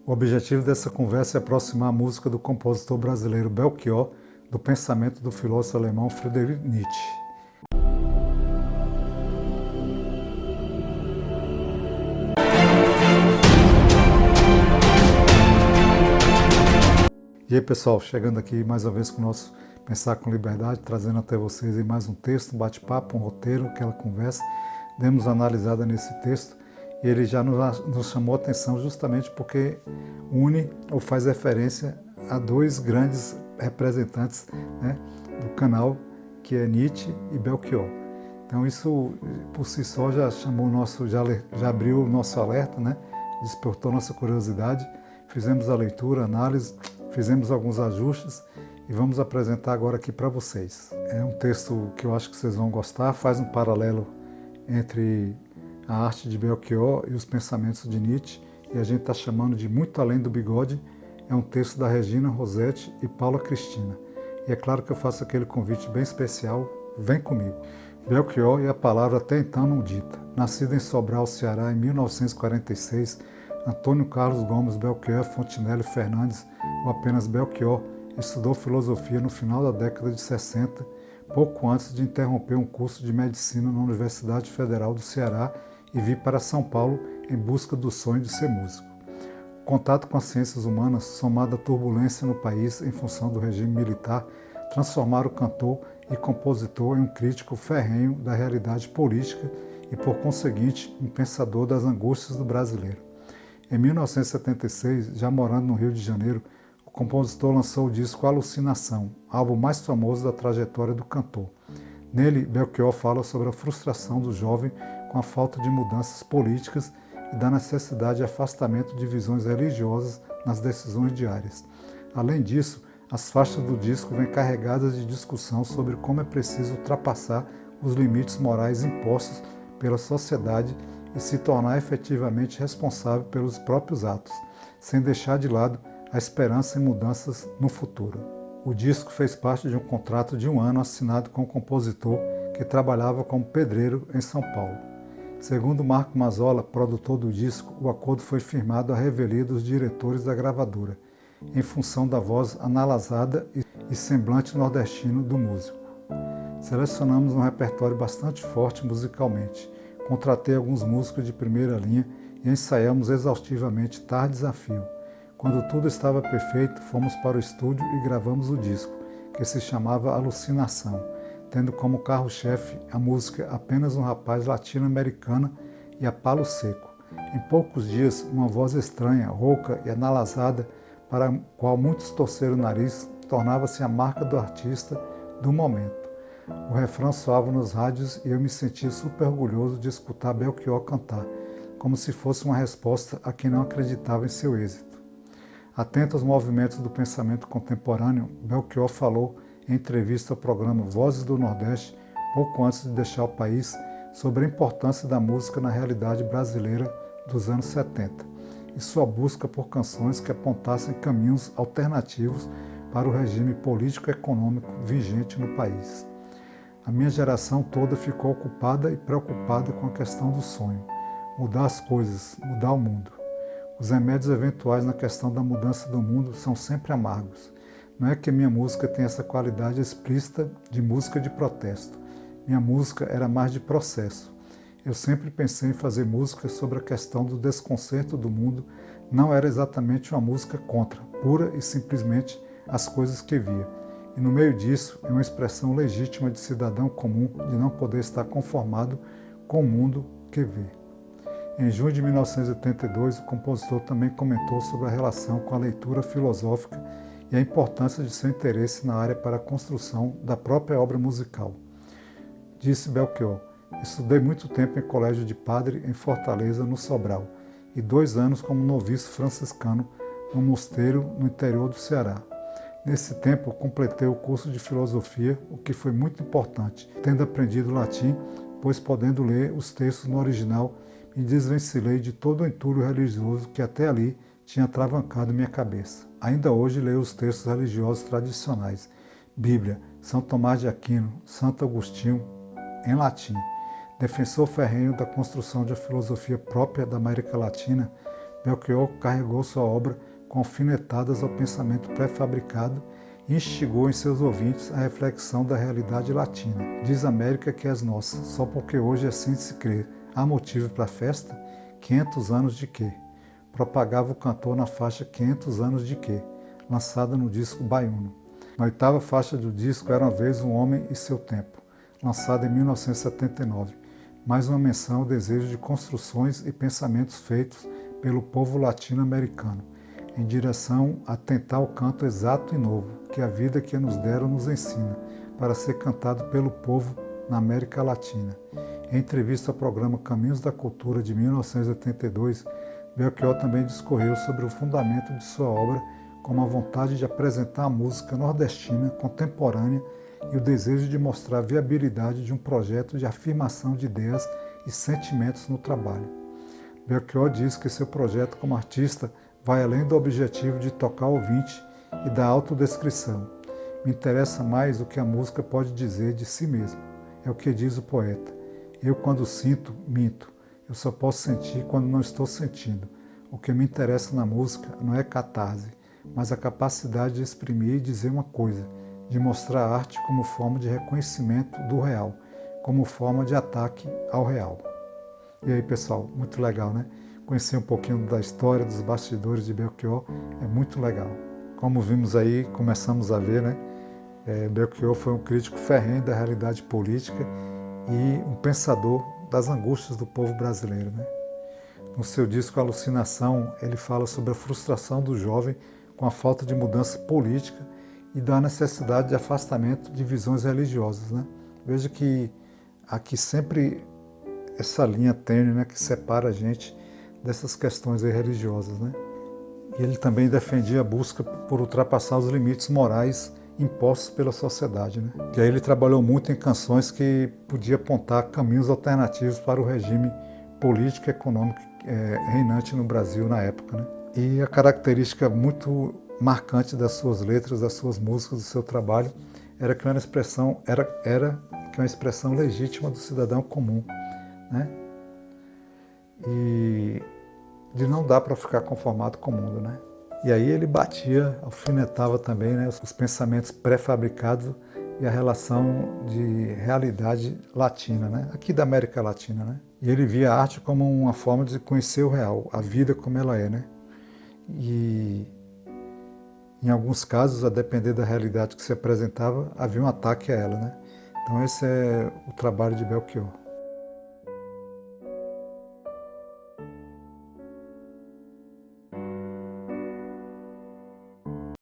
O objetivo dessa conversa é aproximar a música do compositor brasileiro Belchior do pensamento do filósofo alemão Friedrich Nietzsche. E aí pessoal, chegando aqui mais uma vez com o nosso Pensar com Liberdade, trazendo até vocês aí mais um texto, um bate-papo, um roteiro, aquela conversa. Demos uma analisada nesse texto e ele já nos chamou a atenção justamente porque une ou faz referência a dois grandes representantes, né, do canal, que é Nietzsche e Belchior. Então isso por si só já chamou já abriu o nosso alerta, né, despertou nossa curiosidade, fizemos a leitura, a análise, fizemos alguns ajustes e vamos apresentar agora aqui para vocês. É um texto que eu acho que vocês vão gostar, faz um paralelo entre a arte de Belchior e os pensamentos de Nietzsche, e a gente está chamando de Muito Além do Bigode. É um texto da Regina Rossetti e Paula Cristina. E é claro que eu faço aquele convite bem especial, vem comigo. Belchior é a palavra até então não dita. Nascido em Sobral, Ceará, em 1946, Antônio Carlos Gomes Belchior Fontinelli Fernandes, ou apenas Belchior, estudou filosofia no final da década de 60, pouco antes de interromper um curso de medicina na Universidade Federal do Ceará e vir para São Paulo em busca do sonho de ser músico. O contato com as ciências humanas, somado à turbulência no país em função do regime militar, transformaram o cantor e compositor em um crítico ferrenho da realidade política e, por conseguinte, um pensador das angústias do brasileiro. Em 1976, já morando no Rio de Janeiro, o compositor lançou o disco Alucinação, álbum mais famoso da trajetória do cantor. Nele, Belchior fala sobre a frustração do jovem com a falta de mudanças políticas e da necessidade de afastamento de visões religiosas nas decisões diárias. Além disso, as faixas do disco vêm carregadas de discussão sobre como é preciso ultrapassar os limites morais impostos pela sociedade e se tornar efetivamente responsável pelos próprios atos, sem deixar de lado a esperança em mudanças no futuro. O disco fez parte de um contrato de 1 ano assinado com o compositor que trabalhava como pedreiro em São Paulo. Segundo Marco Mazzola, produtor do disco, o acordo foi firmado à revelia dos diretores da gravadora, em função da voz analasada e semblante nordestino do músico. Selecionamos um repertório bastante forte musicalmente. Contratei alguns músicos de primeira linha e ensaiamos exaustivamente tardes a fio. Quando tudo estava perfeito, fomos para o estúdio e gravamos o disco, que se chamava Alucinação, tendo como carro-chefe a música Apenas um Rapaz Latino-Americana e a Palo Seco. Em poucos dias, uma voz estranha, rouca e analasada, para a qual muitos torceram o nariz, tornava-se a marca do artista do momento. O refrão soava nos rádios e eu me sentia super orgulhoso de escutar Belchior cantar, como se fosse uma resposta a quem não acreditava em seu êxito. Atento aos movimentos do pensamento contemporâneo, Belchior falou em entrevista ao programa Vozes do Nordeste, pouco antes de deixar o país, sobre a importância da música na realidade brasileira dos anos 70 e sua busca por canções que apontassem caminhos alternativos para o regime político-econômico vigente no país. A minha geração toda ficou ocupada e preocupada com a questão do sonho, mudar as coisas, mudar o mundo. Os remédios eventuais na questão da mudança do mundo são sempre amargos. Não é que minha música tenha essa qualidade explícita de música de protesto. Minha música era mais de processo. Eu sempre pensei em fazer música sobre a questão do desconcerto do mundo. Não era exatamente uma música contra, pura e simplesmente as coisas que via. E no meio disso, é uma expressão legítima de cidadão comum de não poder estar conformado com o mundo que vê. Em junho de 1982, o compositor também comentou sobre a relação com a leitura filosófica e a importância de seu interesse na área para a construção da própria obra musical. Disse Belchior: estudei muito tempo em colégio de padre em Fortaleza, no Sobral, e 2 anos como noviço franciscano num mosteiro no interior do Ceará. Nesse tempo, completei o curso de filosofia, o que foi muito importante, tendo aprendido latim, pois podendo ler os textos no original, me desvencilhei de todo o entulho religioso que até ali tinha travancado minha cabeça. Ainda hoje leio os textos religiosos tradicionais, Bíblia, São Tomás de Aquino, Santo Agostinho, em latim. Defensor ferrenho da construção de uma filosofia própria da América Latina, Belchior carregou sua obra com alfinetadas ao pensamento pré-fabricado e instigou em seus ouvintes a reflexão da realidade latina. Diz a América que és nossa, só porque hoje assim de se crer. Há motivo para a festa? 500 anos de quê? Propagava o cantor na faixa 500 anos de quê? Lançada no disco Baiuno. Na 8ª faixa do disco Era uma Vez um Homem e Seu Tempo, lançada em 1979. Mais uma menção ao desejo de construções e pensamentos feitos pelo povo latino-americano, em direção a tentar o canto exato e novo, que a vida que nos deram nos ensina, para ser cantado pelo povo na América Latina. Em entrevista ao programa Caminhos da Cultura de 1982, Belchior também discorreu sobre o fundamento de sua obra, como a vontade de apresentar a música nordestina contemporânea e o desejo de mostrar a viabilidade de um projeto de afirmação de ideias e sentimentos no trabalho. Belchior diz que seu projeto como artista vai além do objetivo de tocar o ouvinte e da autodescrição. Me interessa mais o que a música pode dizer de si mesma. É o que diz o poeta. Eu, quando sinto, minto. Eu só posso sentir quando não estou sentindo. O que me interessa na música não é catarse, mas a capacidade de exprimir e dizer uma coisa, de mostrar a arte como forma de reconhecimento do real, como forma de ataque ao real. E aí, pessoal, muito legal, né? Conhecer um pouquinho da história, dos bastidores de Belchior, é muito legal. Como vimos aí, começamos a ver, né? Belchior foi um crítico ferrenho da realidade política e um pensador das angústias do povo brasileiro, né? No seu disco Alucinação, ele fala sobre a frustração do jovem com a falta de mudança política e da necessidade de afastamento de visões religiosas, né? Veja que aqui sempre essa linha tênue, né, que separa a gente dessas questões aí religiosas, né? E ele também defendia a busca por ultrapassar os limites morais impostos pela sociedade, né? E aí ele trabalhou muito em canções que podia apontar caminhos alternativos para o regime político e econômico reinante no Brasil na época, né? E a característica muito marcante das suas letras, das suas músicas, do seu trabalho, era que era uma expressão legítima do cidadão comum, né? E de não dá para ficar conformado com o mundo, né? E aí ele batia, alfinetava também, né, os pensamentos pré-fabricados e a relação de realidade latina, né? Aqui da América Latina, né? E ele via a arte como uma forma de conhecer o real, a vida como ela é, né? E em alguns casos, a depender da realidade que se apresentava, havia um ataque a ela, né? Então esse é o trabalho de Belchior.